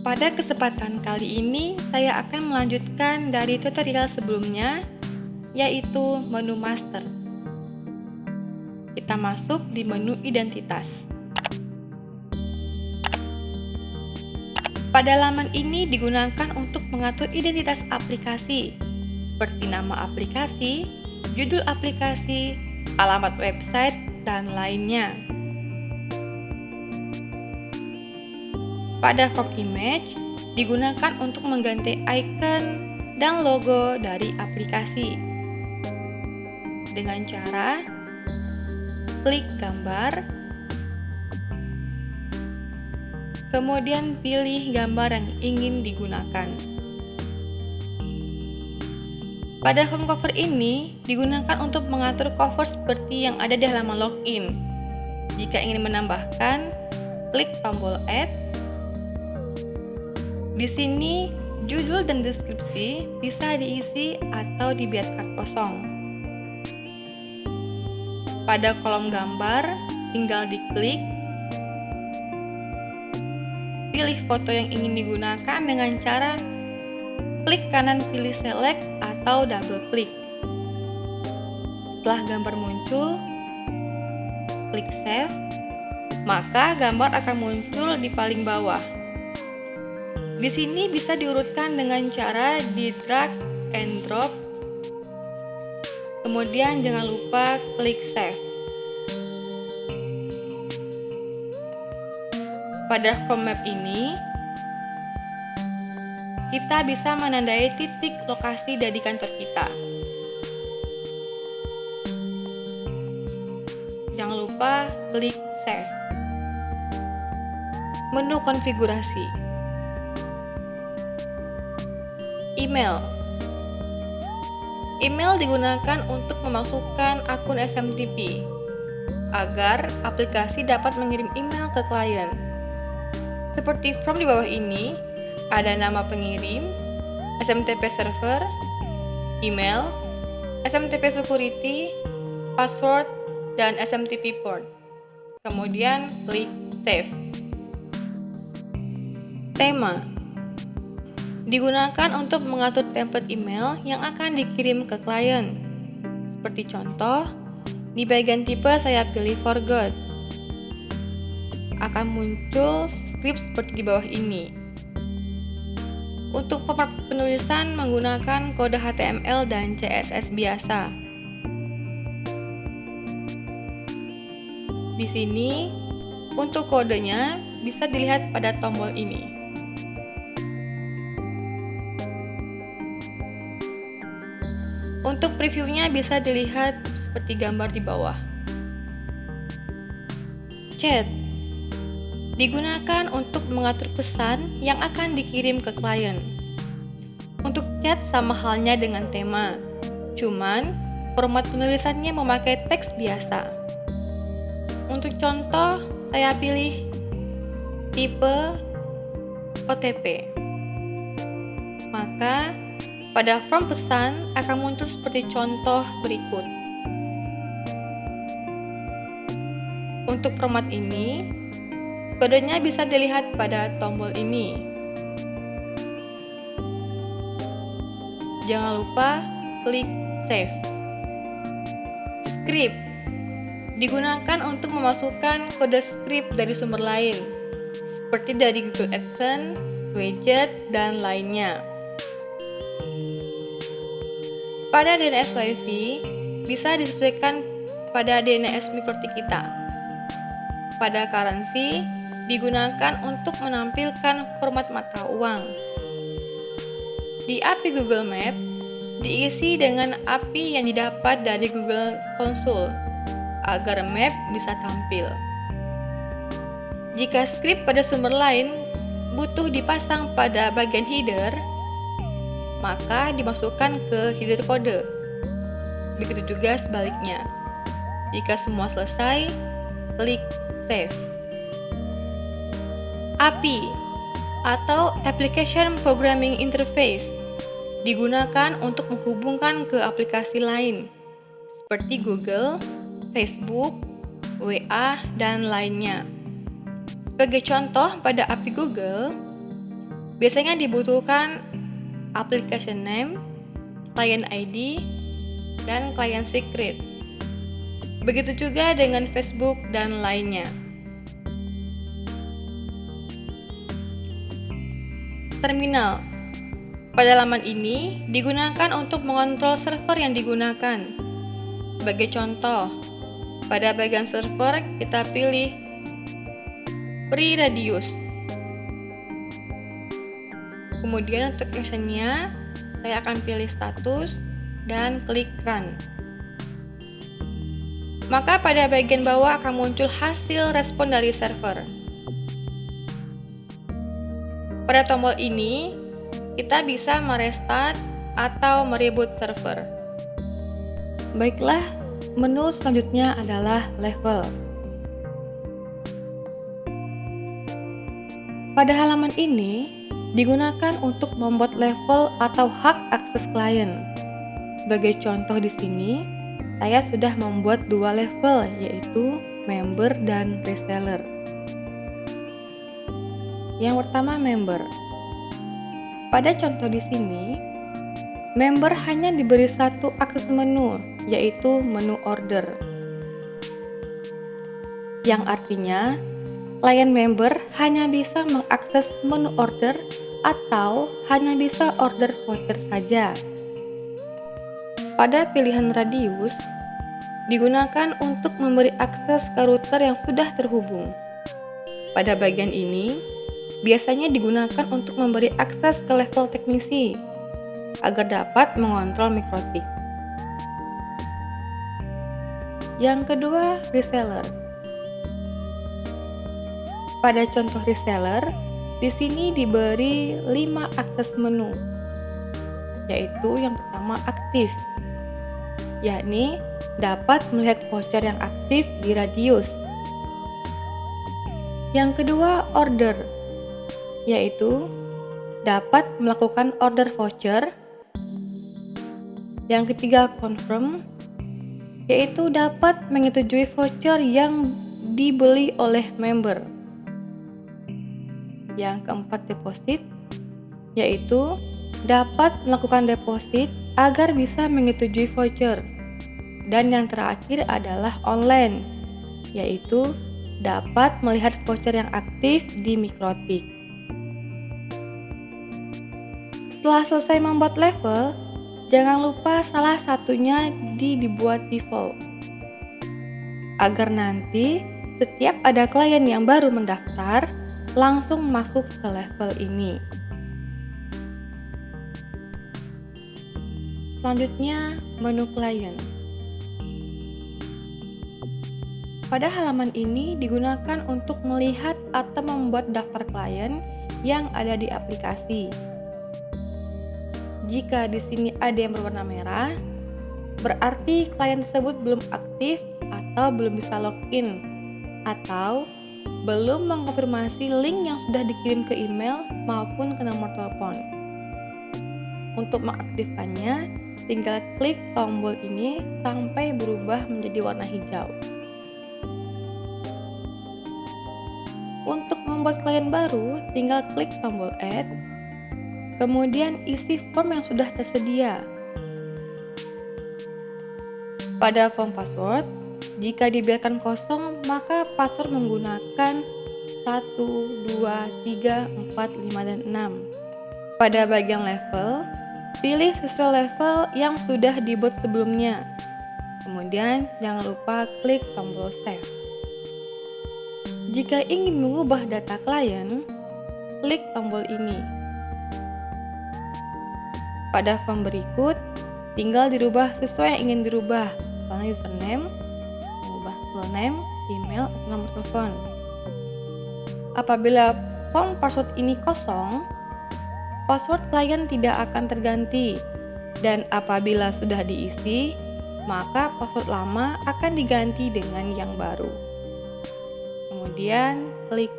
Pada kesempatan kali ini, saya akan melanjutkan dari tutorial sebelumnya, yaitu menu master. Kita masuk di menu identitas. Pada laman ini digunakan untuk mengatur identitas aplikasi, seperti nama aplikasi, judul aplikasi, alamat website, dan lainnya. Pada form image, digunakan untuk mengganti icon dan logo dari aplikasi. Dengan cara klik gambar, kemudian pilih gambar yang ingin digunakan. Pada form cover ini, digunakan untuk mengatur cover seperti yang ada di halaman login. Jika ingin menambahkan, klik tombol add. Di sini, judul dan deskripsi bisa diisi atau dibiarkan kosong. Pada kolom gambar, tinggal diklik. Pilih foto yang ingin digunakan dengan cara klik kanan pilih select atau double klik. Setelah gambar muncul, klik save, maka gambar akan muncul di paling bawah. Di sini bisa diurutkan dengan cara di drag and drop. Kemudian jangan lupa klik save. Pada form map ini, kita bisa menandai titik lokasi dari kantor kita. Jangan lupa klik save. Menu konfigurasi. Email. Email digunakan untuk memasukkan akun SMTP agar aplikasi dapat mengirim email ke klien. Seperti form di bawah ini, ada nama pengirim, SMTP server, email, SMTP security, password, dan SMTP port. Kemudian klik save. Tema digunakan untuk mengatur template email yang akan dikirim ke klien. Seperti contoh, di bagian tipe saya pilih forgot. Akan muncul script seperti di bawah ini. Untuk format penulisan menggunakan kode HTML dan CSS biasa. Di sini, untuk kodenya bisa dilihat pada tombol ini. Untuk previewnya bisa dilihat seperti gambar di bawah. Chat digunakan untuk mengatur pesan yang akan dikirim ke klien. Untuk chat sama halnya dengan tema, cuman format penulisannya memakai teks biasa. Untuk contoh, saya pilih tipe OTP. Maka pada form pesan akan muncul seperti contoh berikut. Untuk format ini, kodenya bisa dilihat pada tombol ini. Jangan lupa klik save. Script digunakan untuk memasukkan kode script dari sumber lain, seperti dari Google AdSense, widget, dan lainnya. Pada DNS WiFi, bisa disesuaikan pada DNS MikroTik kita. Pada currency, digunakan untuk menampilkan format mata uang. Di API Google Map, diisi dengan API yang didapat dari Google Console, agar map bisa tampil. Jika script pada sumber lain butuh dipasang pada bagian header, maka dimasukkan ke header kode. Begitu juga sebaliknya. Jika semua selesai, klik save. API atau Application Programming Interface digunakan untuk menghubungkan ke aplikasi lain seperti Google, Facebook, WA, dan lainnya. Sebagai contoh pada API Google, Biasanya dibutuhkan application name, client ID, dan client secret. Begitu juga dengan Facebook dan lainnya. Terminal. Pada halaman ini digunakan untuk mengontrol server yang digunakan. Sebagai contoh, pada bagian server kita pilih Free Radius. Kemudian untuk actionnya, saya akan pilih status dan klik run. Maka pada bagian bawah akan muncul hasil respon dari server. Pada tombol ini, kita bisa merestart atau mereboot server. Baiklah, menu selanjutnya adalah level. Pada halaman ini, digunakan untuk membuat level atau hak akses klien. Sebagai contoh di sini, saya sudah membuat dua level, yaitu member dan reseller. Yang pertama, member. Pada contoh di sini, member hanya diberi satu akses menu, yaitu menu order. Yang artinya, klien member hanya bisa mengakses menu order atau hanya bisa order voucher saja. Pada pilihan radius, digunakan untuk memberi akses ke router yang sudah terhubung. Pada bagian ini, biasanya digunakan untuk memberi akses ke level teknisi agar dapat mengontrol mikrotik. Yang kedua, reseller. Pada contoh reseller, di sini diberi 5 akses menu, yaitu yang pertama aktif, yakni dapat melihat voucher yang aktif di radius. Yang kedua, order, yaitu dapat melakukan order voucher. Yang ketiga, confirm, yaitu dapat menyetujui voucher yang dibeli oleh member. Yang keempat, deposit, yaitu dapat melakukan deposit agar bisa menyetujui voucher. Dan yang terakhir adalah online, yaitu dapat melihat voucher yang aktif di mikrotik. Setelah selesai membuat level, jangan lupa salah satunya dibuat default, agar nanti setiap ada klien yang baru mendaftar, langsung masuk ke level ini. Selanjutnya, menu klien. Pada halaman ini digunakan untuk melihat atau membuat daftar klien yang ada di aplikasi. Jika di sini ada yang berwarna merah, berarti klien tersebut belum aktif atau belum bisa login, atau belum mengkonfirmasi link yang sudah dikirim ke email maupun ke nomor telepon. Untuk mengaktifkannya, tinggal klik tombol ini sampai berubah menjadi warna hijau. Untuk membuat klien baru, tinggal klik tombol add, kemudian isi form yang sudah tersedia. Pada form password, jika dibiarkan kosong, maka password menggunakan 1, 2, 3, 4, 5, dan 6. Pada bagian level, pilih sesuai level yang sudah dibuat sebelumnya. Kemudian, jangan lupa klik tombol save. Jika ingin mengubah data klien, klik tombol ini. Pada form berikut, tinggal dirubah sesuai yang ingin dirubah, misalnya username, mengubah full name, email, atau nomor telepon. Apabila form password ini kosong, password klien tidak akan terganti, dan apabila sudah diisi, maka password lama akan diganti dengan yang baru. Kemudian, klik